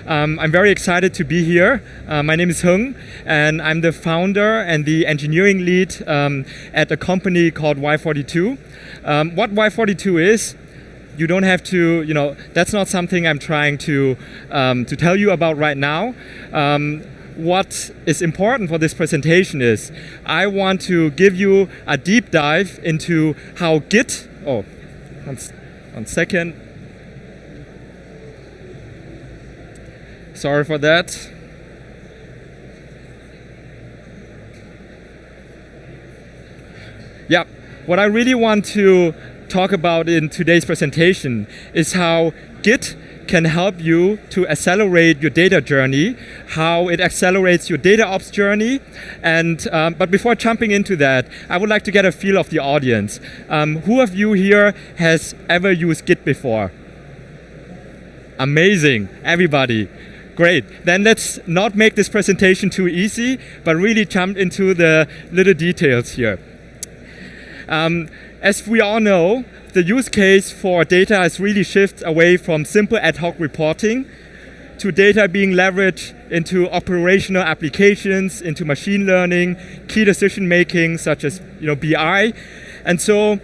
I'm very excited to be here. My name is Hung, and I'm the founder and the engineering lead at a company called Y42. What Y42 is, you don't have to, that's not something I'm trying to tell you about right now. What is important for this presentation is I want to give you a deep dive into how Git, one second. Sorry for that. Yeah, what I really want to talk about in today's presentation is how Git can help you to accelerate your data journey, how it accelerates your Dataops journey. And but before jumping into that, I would like to get a feel of the audience. Who of you here has ever used Git before? Amazing, everybody. Great. Then let's not make this presentation too easy, but really jump into the little details here. As we all know, the use case for data has really shifted away from simple ad hoc reporting to data being leveraged into operational applications, into machine learning, key decision making, such as BI. And so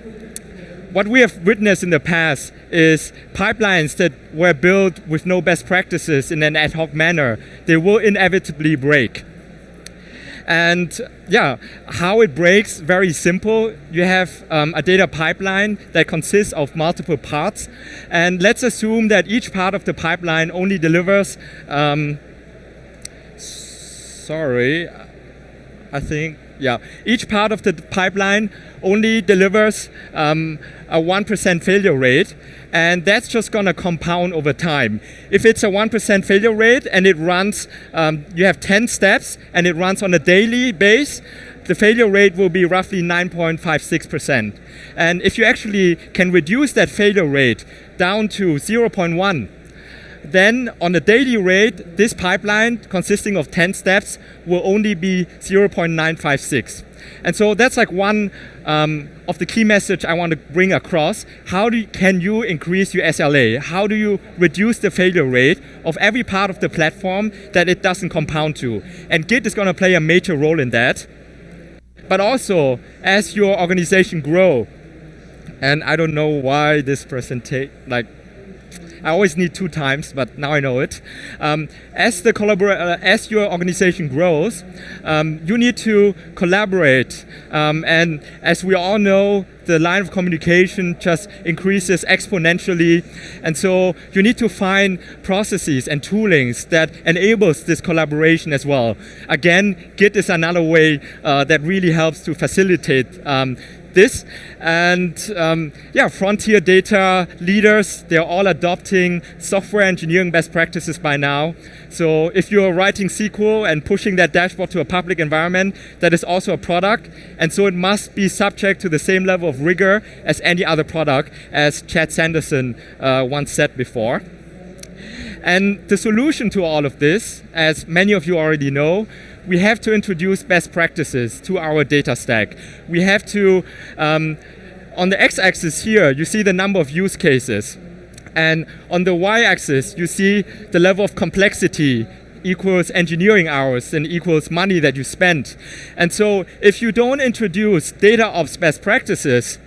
what we have witnessed in the past is pipelines that were built with no best practices in an ad hoc manner, they will inevitably break. And yeah, how it breaks, very simple. You have a data pipeline that consists of multiple parts. And let's assume that each part of the pipeline only delivers, each part of the pipeline only delivers a 1% failure rate. And that's just going to compound over time. If it's a 1% failure rate and it runs, you have 10 steps and it runs on a daily base, the failure rate will be roughly 9.56%. And if you actually can reduce that failure rate down to 0.1, then on a daily rate, this pipeline consisting of 10 steps will only be 0.956. And so that's like one of the key message I want to bring across. How can you increase your SLA? How do you reduce the failure rate of every part of the platform that it doesn't compound to? And Git is going to play a major role in that. But also, as your organization grow, and I don't know why this presentation, I always need 2 times, but now I know it. As your organization grows, you need to collaborate. And as we all know, the line of communication just increases exponentially. And so you need to find processes and toolings that enables this collaboration as well. Again, Git is another way that really helps to facilitate this. And frontier data leaders, they're all adopting software engineering best practices by now. So if you're writing SQL and pushing that dashboard to a public environment, that is also a product. And so it must be subject to the same level of rigor as any other product, as Chad Sanderson once said before. And the solution to all of this, as many of you already know, we have to introduce best practices to our data stack. We have to, on the x-axis here, you see the number of use cases. And on the y-axis, you see the level of complexity equals engineering hours and equals money that you spend. And so if you don't introduce Dataops best practices,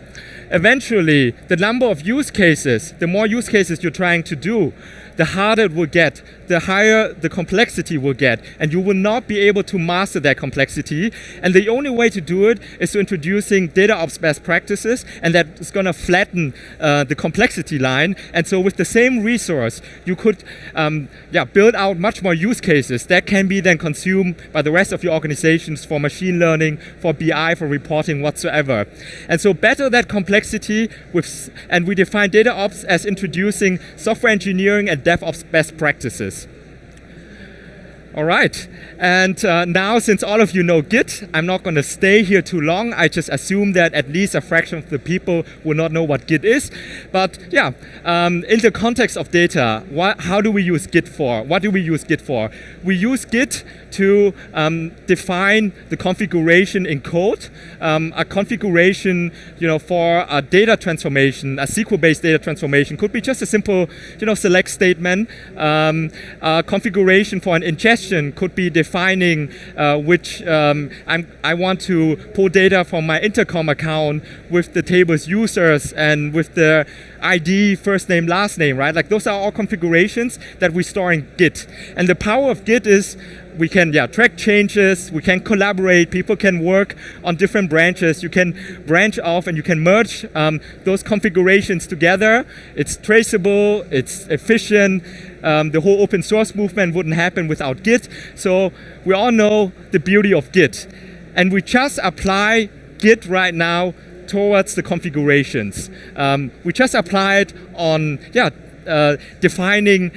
eventually the number of use cases, the more use cases you're trying to do, the harder it will get, the higher the complexity will get, and you will not be able to master that complexity. And the only way to do it is to introducing Dataops best practices, and that is going to flatten the complexity line. And so with the same resource, you could build out much more use cases that can be then consumed by the rest of your organizations for machine learning, for BI, for reporting, whatsoever. And so better that complexity and we define Dataops as introducing software engineering and DevOps best practices. All right, and now since all of you know Git, I'm not going to stay here too long. I just assume that at least a fraction of the people will not know what Git is. But yeah, in the context of data, how do we use Git for? What do we use Git for? We use Git to define the configuration in code. A configuration, for a data transformation, a SQL-based data transformation could be just a simple, select statement. A configuration for an ingestion could be defining which I want to pull data from my intercom account with the table's users and with the ID, first name, last name, right? Like those are all configurations that we store in Git. And the power of Git is we can track changes, we can collaborate, people can work on different branches, you can branch off and you can merge those configurations together. It's traceable, it's efficient. The whole open source movement wouldn't happen without Git. So we all know the beauty of Git. And we just apply Git right now towards the configurations. We just apply it on defining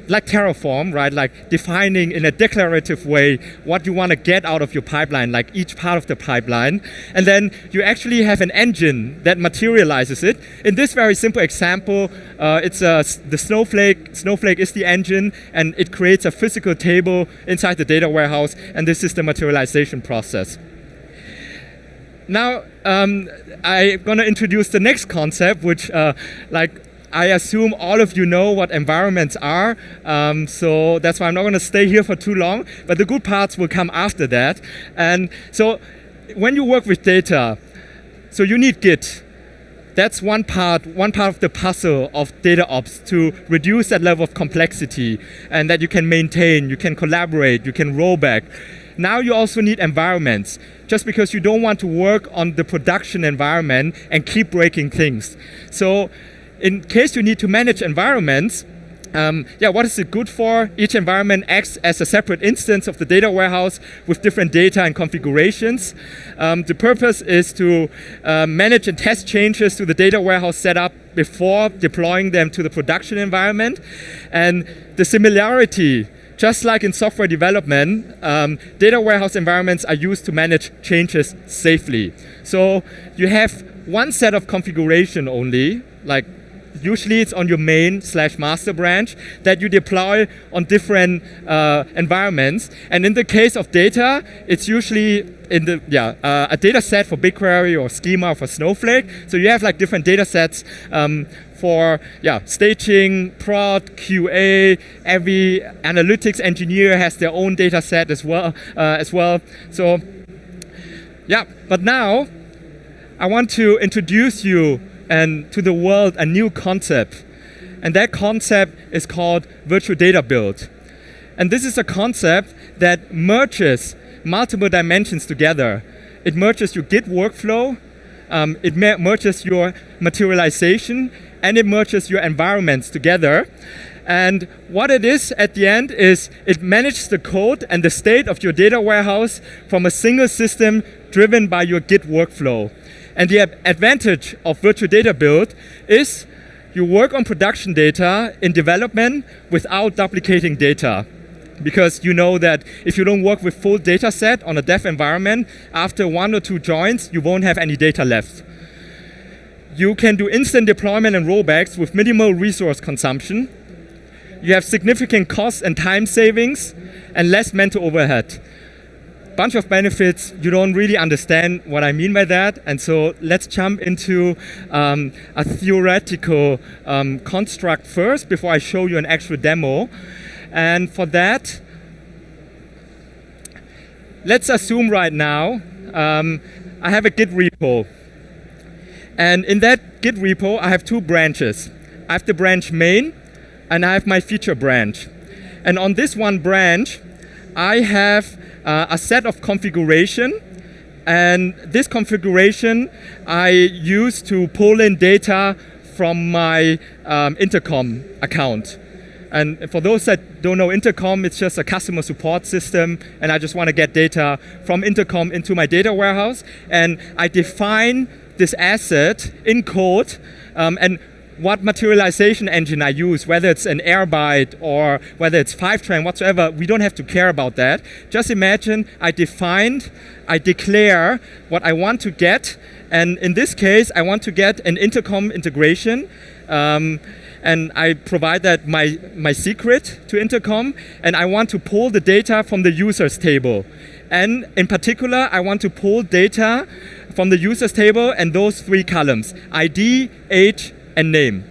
like Terraform, right? Like defining in a declarative way what you want to get out of your pipeline, like each part of the pipeline. And then you actually have an engine that materializes it. In this very simple example, it's the Snowflake. Snowflake is the engine, and it creates a physical table inside the data warehouse, and this is the materialization process. Now, I'm going to introduce the next concept, which I assume all of you know what environments are, so that's why I'm not going to stay here for too long, but the good parts will come after that. And so when you work with data, so you need Git. That's one part of the puzzle of Dataops to reduce that level of complexity and that you can maintain, you can collaborate, you can roll back. Now you also need environments, just because you don't want to work on the production environment and keep breaking things. So in case you need to manage environments, what is it good for? Each environment acts as a separate instance of the data warehouse with different data and configurations. The purpose is to manage and test changes to the data warehouse setup before deploying them to the production environment. And the similarity, just like in software development, data warehouse environments are used to manage changes safely. So you have one set of configuration only, like usually it's on your main/master branch that you deploy on different environments. And in the case of data, it's usually in a data set for BigQuery or schema for Snowflake. So you have like different data sets for staging, prod, QA. Every analytics engineer has their own data set as well. So but now I want to introduce you and to the world a new concept. And that concept is called virtual data build. And this is a concept that merges multiple dimensions together. It merges your Git workflow, it merges your materialization, and it merges your environments together. And what it is at the end is it manages the code and the state of your data warehouse from a single system driven by your Git workflow. And the advantage of virtual data build is you work on production data in development without duplicating data. Because you know that if you don't work with full data set on a dev environment, after 1 or 2 joins, you won't have any data left. You can do instant deployment and rollbacks with minimal resource consumption. You have significant cost and time savings and less mental overhead. Bunch of benefits. You don't really understand what I mean by that, and so let's jump into a theoretical construct first before I show you an actual demo. And for that, let's assume right now I have a Git repo, and in that Git repo I have 2 branches. I have the branch main and I have my feature branch, and on this one branch I have a set of configuration, and this configuration I use to pull in data from my intercom account. And for those that don't know intercom, it's just a customer support system, and I just want to get data from intercom into my data warehouse, and I define this asset in code, and what materialization engine I use, whether it's an Airbyte or whether it's Fivetran, whatsoever, we don't have to care about that. Just imagine I declare what I want to get, and in this case, I want to get an intercom integration, and I provide that my secret to intercom, and I want to pull the data from the users table. And in particular, I want to pull data from the users table and those 3 columns, ID, age, and name.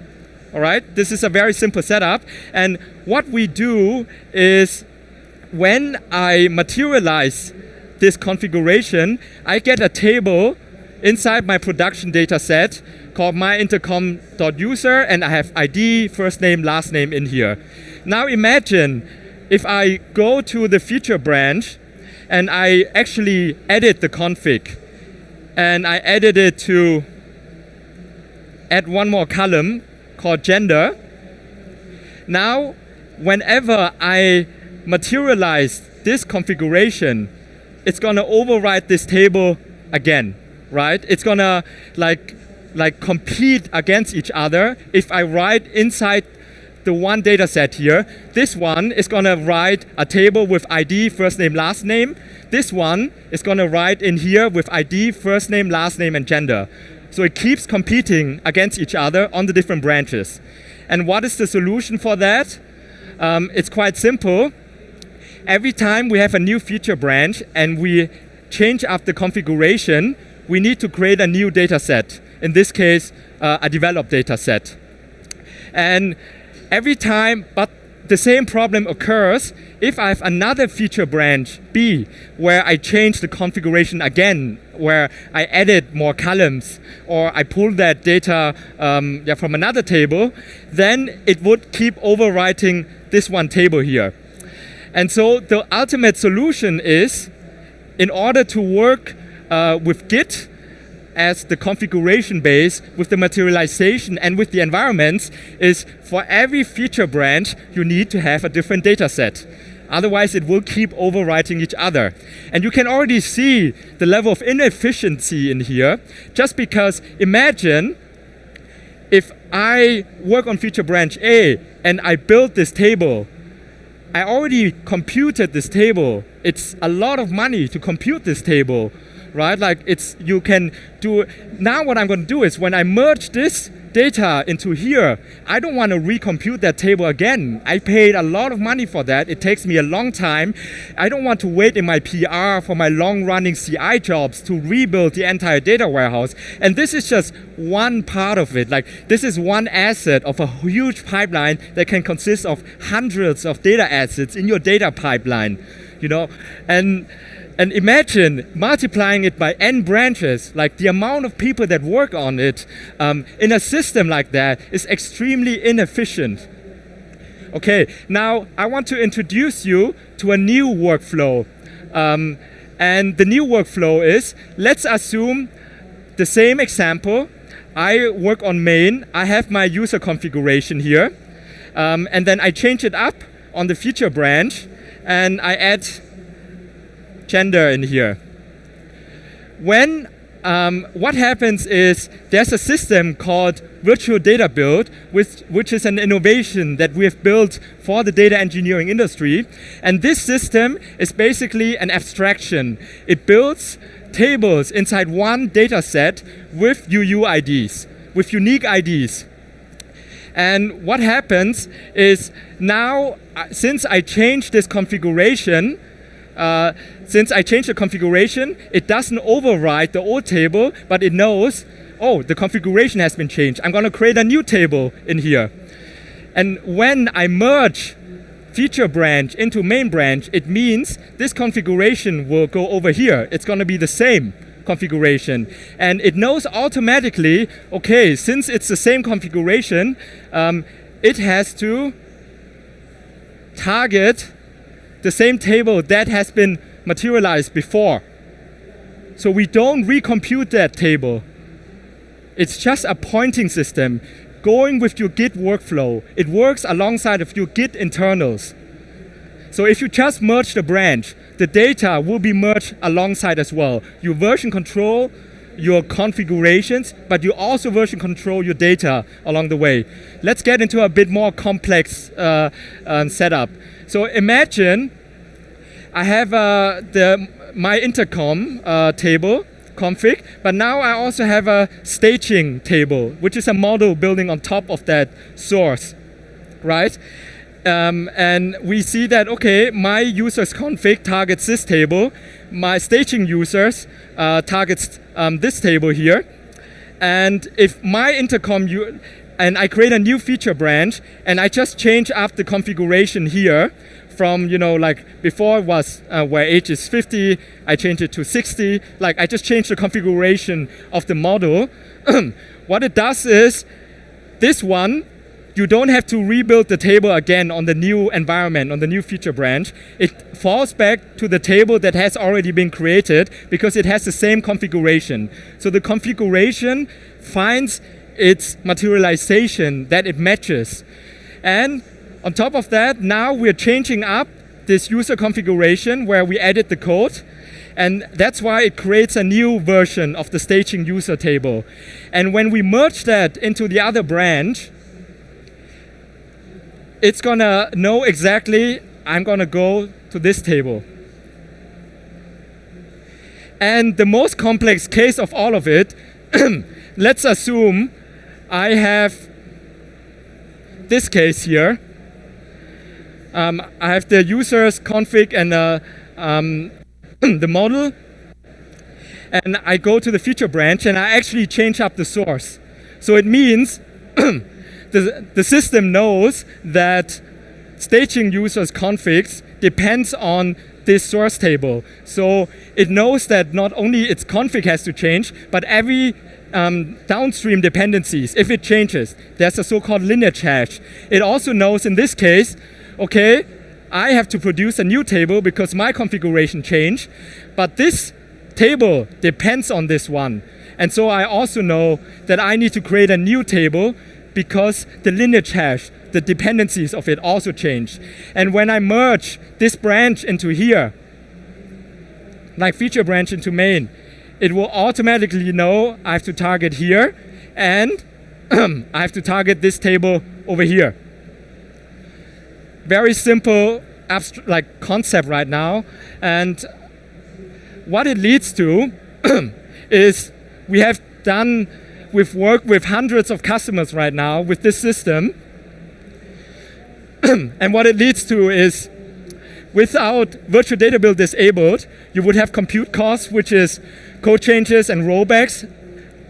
All right, this is a very simple setup. And what we do is when I materialize this configuration, I get a table inside my production data set called myIntercom.user, and I have ID, first name, last name in here. Now imagine if I go to the feature branch and I actually edit the config, and I edit it to add one more column called gender. Now, whenever I materialize this configuration, it's gonna override this table again, right? It's gonna like compete against each other. If I write inside the one data set here, this one is gonna write a table with ID, first name, last name. This one is gonna write in here with ID, first name, last name, and gender. So it keeps competing against each other on the different branches. And what is the solution for that? It's quite simple. Every time we have a new feature branch and we change up the configuration, we need to create a new data set. In this case, a developed data set. And every time, but the same problem occurs if I have another feature branch, B, where I change the configuration again, where I edit more columns, or I pull that data from another table, then it would keep overwriting this one table here. And so the ultimate solution is, in order to work with Git as the configuration base, with the materialization and with the environments, is for every feature branch you need to have a different data set. Otherwise it will keep overwriting each other. And you can already see the level of inefficiency in here, just because imagine if I work on feature branch A and I build this table, I already computed this table. It's a lot of money to compute this table, right? Like you can do, now what I'm going to do is when I merge this data into here, I don't want to recompute that table again. I paid a lot of money for that. It takes me a long time. I don't want to wait in my PR for my long-running CI jobs to rebuild the entire data warehouse. And this is just one part of it. Like, this is one asset of a huge pipeline that can consist of hundreds of data assets in your data pipeline, you know? And imagine multiplying it by n branches, like the amount of people that work on it in a system like that is extremely inefficient. Okay, now I want to introduce you to a new workflow. And the new workflow is, let's assume the same example. I work on main, I have my user configuration here, and then I change it up on the feature branch, and I add gender in here. When what happens is there's a system called virtual data build, which is an innovation that we have built for the data engineering industry. And this system is basically an abstraction. It builds tables inside one data set with UUIDs, with unique IDs. And what happens is now, since I changed this configuration, it doesn't override the old table, but it knows, oh, the configuration has been changed. I'm going to create a new table in here. And when I merge feature branch into main branch, it means this configuration will go over here. It's going to be the same configuration. And it knows automatically, okay, since it's the same configuration, it has to target the same table that has been materialized before. So we don't recompute that table. It's just a pointing system going with your Git workflow. It works alongside of your Git internals. So if you just merge the branch, the data will be merged alongside as well. Your version control your configurations, but you also version control your data along the way. Let's get into a bit more complex setup. So imagine I have my intercom table config, but now I also have a staging table, which is a model building on top of that source, right? And we see that, okay, my users config targets this table, my staging users targets this table here. And if my intercom, and I create a new feature branch, and I just change up the configuration here from, like before it was where age is 50, I change it to 60. Like I just change the configuration of the model. What it does is, this one, you don't have to rebuild the table again on the new environment, on the new feature branch. It falls back to the table that has already been created because it has the same configuration. So the configuration finds its materialization that it matches. And on top of that, now we're changing up this user configuration where we added the code. And that's why it creates a new version of the staging user table. And when we merge that into the other branch, it's gonna know exactly, I'm gonna go to this table. And the most complex case of all of it, let's assume I have this case here. I have the users config and the model, and I go to the feature branch and I actually change up the source. So it means the system knows that staging users configs depends on this source table. So it knows that not only its config has to change, but every downstream dependencies, if it changes, there's a so-called lineage hash. It also knows in this case, okay, I have to produce a new table because my configuration changed, but this table depends on this one. And so I also know that I need to create a new table because the lineage hash, the dependencies of it also change. And when I merge this branch into here, like feature branch into main, it will automatically know I have to target here and I have to target this table over here. Very simple like concept right now. And what it leads to is we've worked with hundreds of customers right now with this system. And what it leads to is, without virtual data build disabled, you would have compute costs, which is code changes and rollbacks,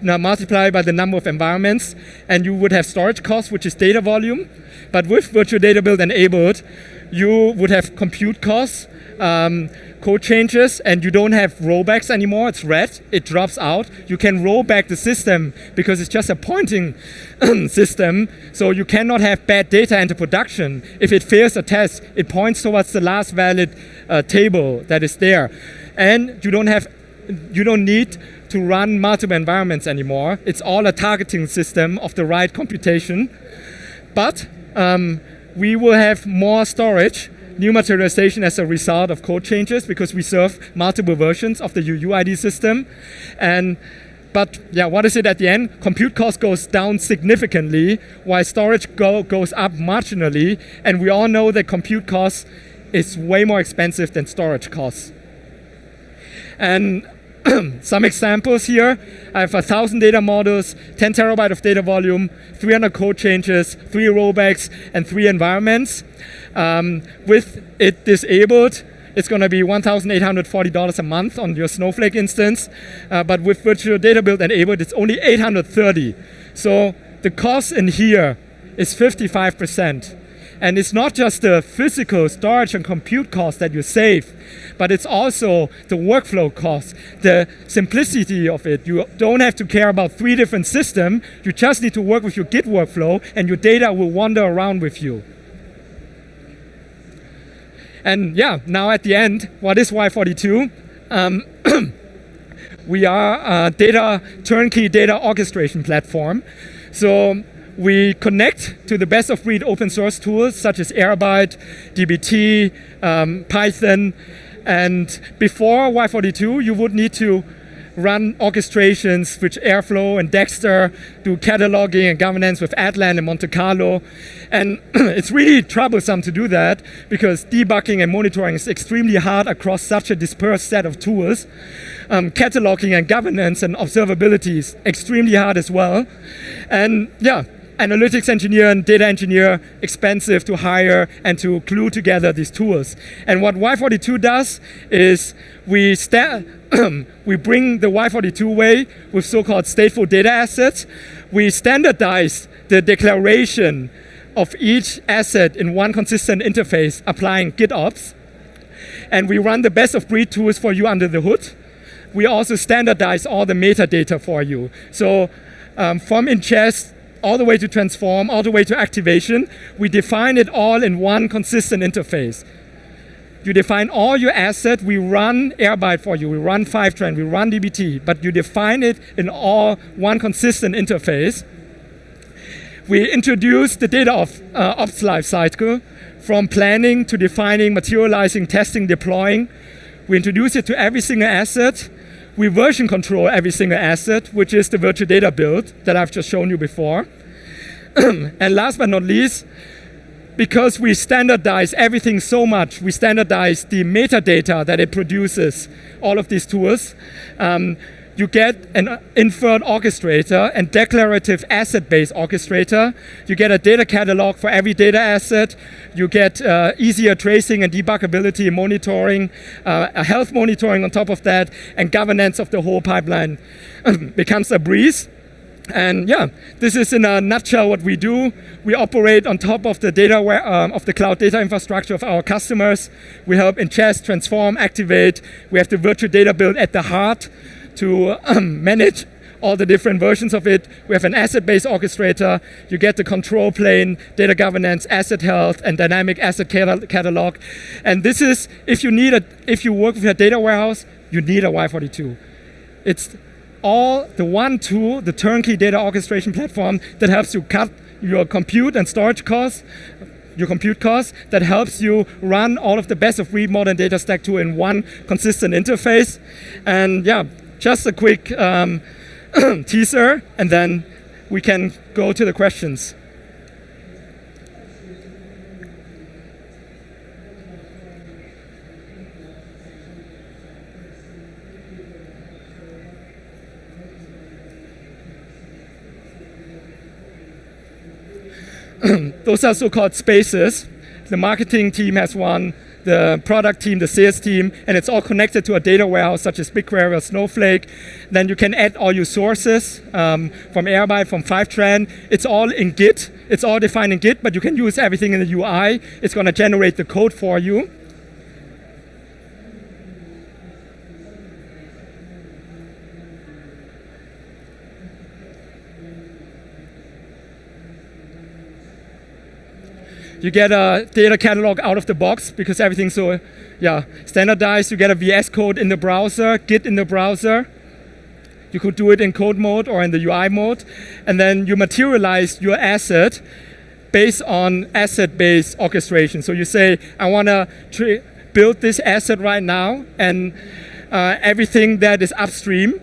now multiplied by the number of environments, and you would have storage costs, which is data volume. But with virtual data build enabled, you would have compute costs, code changes, and you don't have rollbacks anymore. It's red, it drops out. You can roll back the system because it's just a pointing system, so you cannot have bad data into production. If it fails a test, it points towards the last valid table that is there. And you don't need to run multiple environments anymore. It's all a targeting system of the right computation. But we will have more storage, new materialization as a result of code changes because we serve multiple versions of the UUID system. But yeah, what is it at the end? Compute cost goes down significantly while storage goes up marginally. And we all know that compute cost is way more expensive than storage costs. And some examples here. I have 1,000 data models, 10 terabyte of data volume, 300 code changes, 3 rollbacks, and 3 environments. With it disabled, it's going to be $1,840 a month on your Snowflake instance. But with virtual data build enabled, it's only $830. So the cost in here is 55%. And it's not just the physical storage and compute cost that you save, but it's also the workflow cost, the simplicity of it. You don't have to care about 3 different systems. You just need to work with your Git workflow, and your data will wander around with you. And yeah, now at the end, what is Y42? We are a turnkey data orchestration platform. So we connect to the best of breed open source tools such as Airbyte, DBT, Python. And before Y42, you would need to run orchestrations which Airflow and Dexter, do cataloging and governance with Atlan and Monte Carlo. And it's really troublesome to do that because debugging and monitoring is extremely hard across such a dispersed set of tools. Cataloging and governance and observability is extremely hard as well. And yeah, analytics engineer and data engineer, expensive to hire and to glue together these tools. And what Y42 does is we bring the Y42 way with so-called stateful data assets. We standardize the declaration of each asset in one consistent interface applying GitOps. And we run the best of breed tools for you under the hood. We also standardize all the metadata for you. So from ingest all the way to transform, all the way to activation, we define it all in one consistent interface. You define all your assets, we run Airbyte for you, we run Fivetran, we run DBT, but you define it in all one consistent interface. We introduce the Dataops lifecycle from planning to defining, materializing, testing, deploying. We introduce it to every single asset. We version control every single asset, which is the virtual data build that I've just shown you before. And last but not least, because we standardize everything so much, we standardize the metadata that it produces, all of these tools. You get an inferred orchestrator and declarative asset-based orchestrator. You get a data catalog for every data asset. You get easier tracing and debuggability and monitoring, a health monitoring on top of that, and governance of the whole pipeline becomes a breeze. And yeah, this is in a nutshell what we do. We operate on top of the of the cloud data infrastructure of our customers. We help ingest, transform, activate. We have the virtual data build at the heart to manage all the different versions of it. We have an asset-based orchestrator. You get the control plane, data governance, asset health, and dynamic asset catalog. And this is, if you work with a data warehouse, you need a Y42. It's all the one tool, the turnkey data orchestration platform that helps you cut your compute and storage costs, your compute costs, that helps you run all of the best of breed modern data stack tool in one consistent interface. And yeah, just a quick teaser, and then we can go to the questions. Those are so-called spaces. The marketing team has one, the product team, the sales team, and it's all connected to a data warehouse such as BigQuery or Snowflake. Then you can add all your sources from Airbyte, from Fivetran. It's all in Git. It's all defined in Git, but you can use everything in the UI. It's going to generate the code for you. You get a data catalog out of the box because everything's so standardized. You get a VS Code in the browser, Git in the browser. You could do it in code mode or in the UI mode. And then you materialize your asset based on asset-based orchestration. So you say, I want to build this asset right now, and everything that is upstream.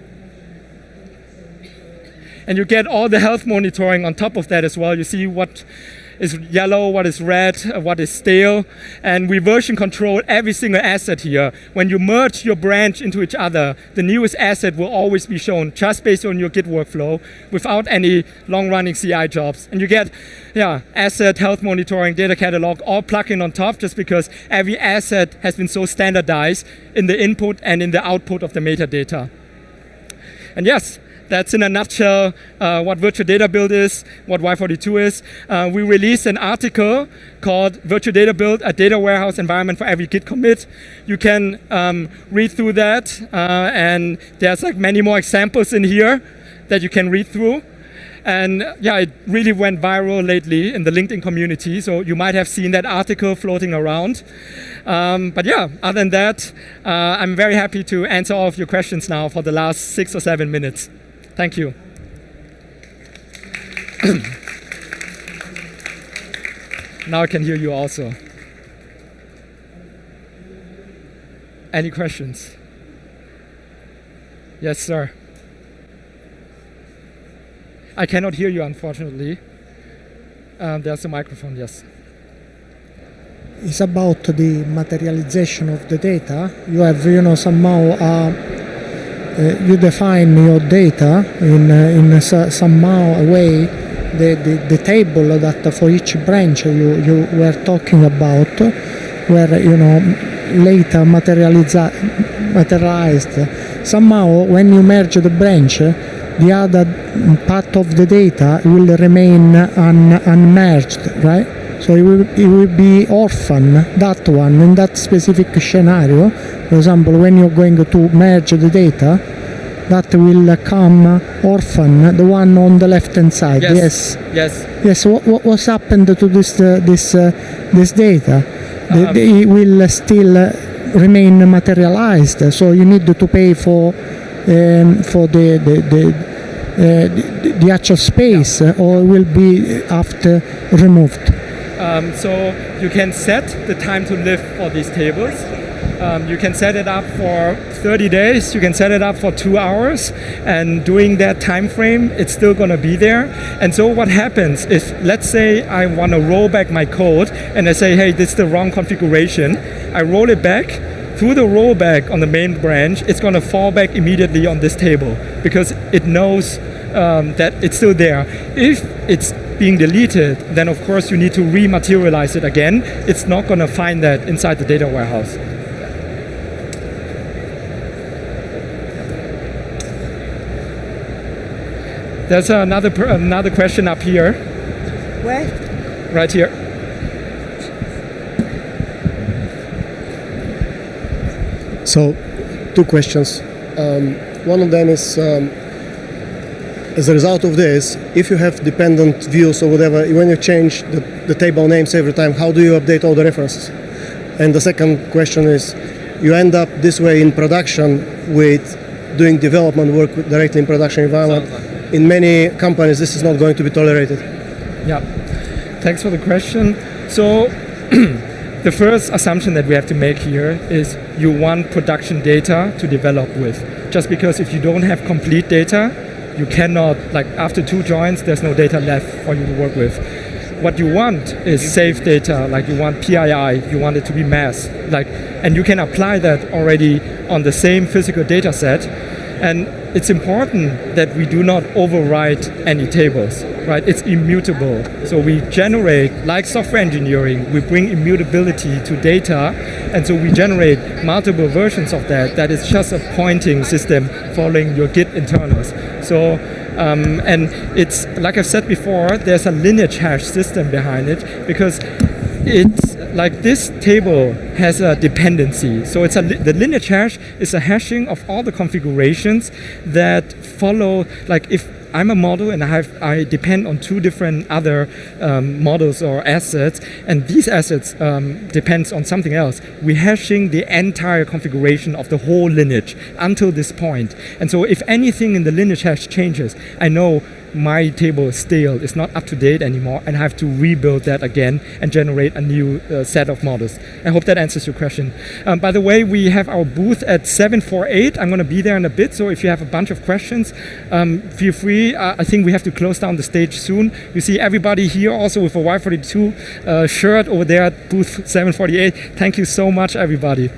And you get all the health monitoring on top of that as well. You see what is yellow, what is red, what is stale, and we version control every single asset here. When you merge your branch into each other, the newest asset will always be shown just based on your Git workflow without any long-running CI jobs. And you get asset, health monitoring, data catalog, all plugged in on top just because every asset has been so standardized in the input and in the output of the metadata. And yes, that's in a nutshell what Virtual Data Build is, what Y42 is. We released an article called Virtual Data Build, a data warehouse environment for every Git commit. You can read through that, and there's like many more examples in here that you can read through. And it really went viral lately in the LinkedIn community, so you might have seen that article floating around. But other than that, I'm very happy to answer all of your questions now for the last 6 or 7 minutes. Thank you. Now I can hear you also. Any questions? Yes, sir. I cannot hear you, unfortunately. There's a microphone, yes. It's about the materialization of the data. You have, somehow you define your data in somehow a way. The table that for each branch you were talking about, were later materialized. Somehow, when you merge the branch, the other part of the data will remain unmerged, right? So it will be orphan, that one, in that specific scenario. For example, when you're going to merge the data, that will come orphan, the one on the left-hand side. Yes. What's happened to this data? It will still remain materialized. So you need to pay for the actual space, or will be after removed. So you can set the time to live for these tables. You can set it up for 30 days, you can set it up for 2 hours, and during that time frame, it's still going to be there. And so what happens is, let's say I want to roll back my code, and I say, hey, this is the wrong configuration. I roll it back. Through the rollback on the main branch, it's going to fall back immediately on this table, because it knows that it's still there. If it's being deleted, then of course you need to rematerialize it again. It's not going to find that inside the data warehouse. There's another question up here. Where? Right here. So, 2 questions. One of them is, as a result of this, if you have dependent views or whatever, when you change the table names every time, how do you update all the references? And the second question is, you end up this way in production with doing development work directly in production environment. In many companies, this is not going to be tolerated. Yeah, thanks for the question. So, the first assumption that we have to make here is you want production data to develop with. Just because if you don't have complete data, you cannot, like after 2 joins, there's no data left for you to work with. What you want is safe data, like you want PII, you want it to be mass, and you can apply that already on the same physical data set. And it's important that we do not overwrite any tables, right? It's immutable. So we generate, like software engineering, we bring immutability to data, and so we generate multiple versions of that. That is just a pointing system following your Git internals. So, and it's, like I've said before, there's a lineage hash system behind it, because it's like this table has a dependency. So it's the lineage hash is a hashing of all the configurations that follow, like if I'm a model and I depend on 2 different other models or assets, and these assets depends on something else. We're hashing the entire configuration of the whole lineage until this point. And so if anything in the lineage hash changes, I know my table is stale, it's not up to date anymore, and I have to rebuild that again and generate a new set of models. I hope that answers your question. By the way, we have our booth at 748. I'm going to be there in a bit, so if you have a bunch of questions, feel free. I think we have to close down the stage soon. You see everybody here also with a Y42 shirt over there at booth 748. Thank you so much, everybody.